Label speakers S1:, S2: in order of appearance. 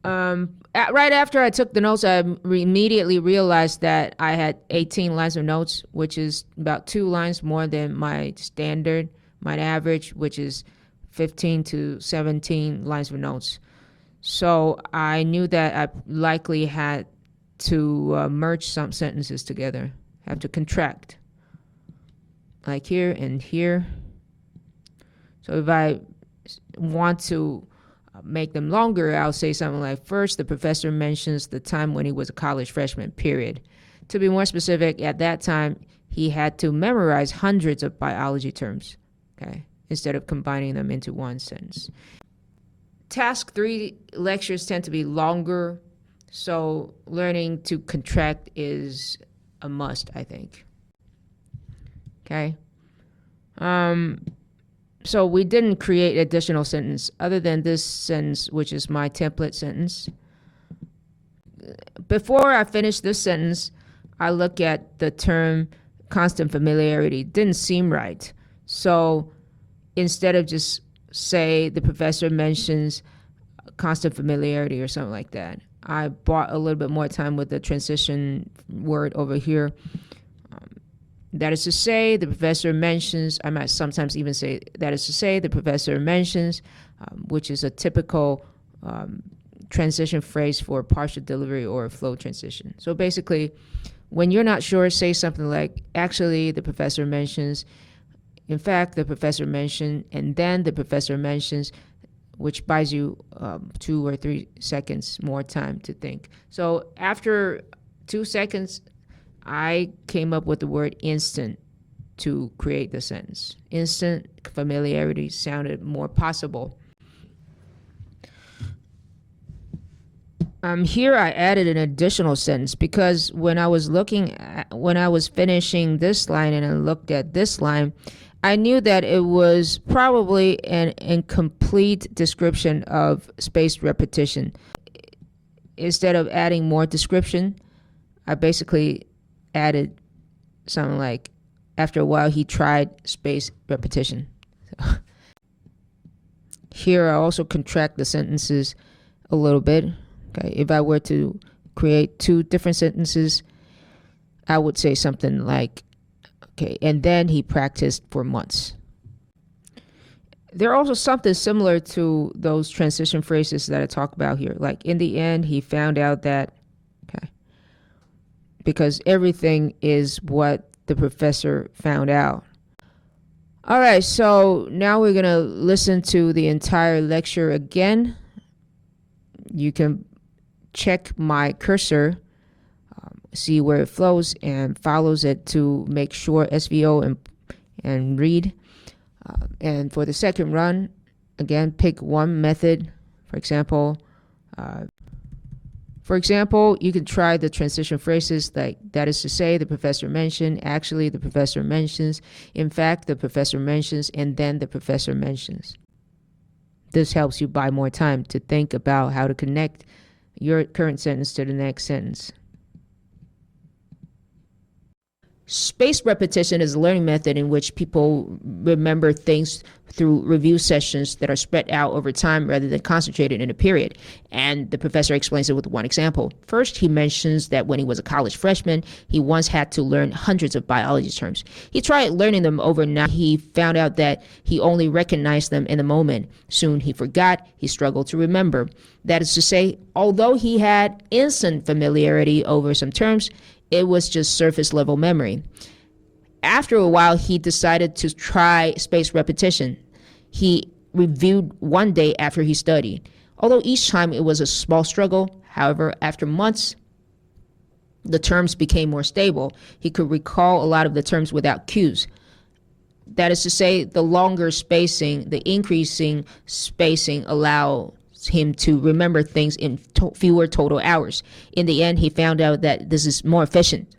S1: Right after I took the notes, I immediately realized that I had 18 lines of notes, which is about 2 lines more than my standard, my average, which is 15 to 17 lines of notes. So I knew that I likely had to merge some sentences together, have to contract, like here and here. So if I want to make them longer, I'll say something like, first, the professor mentions the time when he was a college freshman, period. To be more specific, at that time, he had to memorize hundreds of biology terms, okay, instead of combining them into one sentence. Task 3 lectures tend to be longer, so learning to contract is a must, I think. Okay. So we didn't create additional sentence other than this sentence, which is my template sentence. Before I finish this sentence, I look at the term constant familiarity. Didn't seem right. So instead of just say the professor mentions constant familiarity or something like that, I bought a little bit more time with the transition word over here. That is to say, the professor mentions, I might sometimes even say, that is to say, the professor mentions, which is a typical transition phrase for partial delivery or flow transition. So basically, when you're not sure, say something like, actually, the professor mentions, in fact, the professor mentioned, and then the professor mentions, which buys you 2 or 3 seconds more time to think. So after 2 seconds, I came up with the word instant to create the sentence. Instant familiarity sounded more possible. Here I added an additional sentence because when I was finishing this line and I looked at this line, I knew that it was probably an incomplete description of spaced repetition. Instead of adding more description, I basically added something like, after a while he tried spaced repetition. Here I also contract the sentences a little bit. Okay, if I were to create 2 different sentences, I would say something like, okay, and then he practiced for months. There are also something similar to those transition phrases that I talk about here. Like, in the end, he found out that, okay, because everything is what the professor found out. All right, so now we're going to listen to the entire lecture again. You can check my cursor, see where it flows, and follows it to make sure SVO and read. And for the second run, again, pick one method. For example, you can try the transition phrases like, that is to say, the professor mentioned, actually, the professor mentions, in fact, the professor mentions, and then the professor mentions. This helps you buy more time to think about how to connect your current sentence to the next sentence. Spaced repetition is a learning method in which people remember things through review sessions that are spread out over time rather than concentrated in a period. And the professor explains it with one example. First, he mentions that when he was a college freshman, he once had to learn hundreds of biology terms. He tried learning them overnight. He found out that he only recognized them in the moment. Soon he forgot. He struggled to remember. That is to say, although he had instant familiarity over some terms, it was just surface level memory. After a while, he decided to try spaced repetition. He reviewed one day after he studied. Although each time it was a small struggle, however, after months, the terms became more stable. He could recall a lot of the terms without cues. That is to say, the longer spacing, the increasing spacing allowed him to remember things in fewer total hours. In the end, he found out that this is more efficient.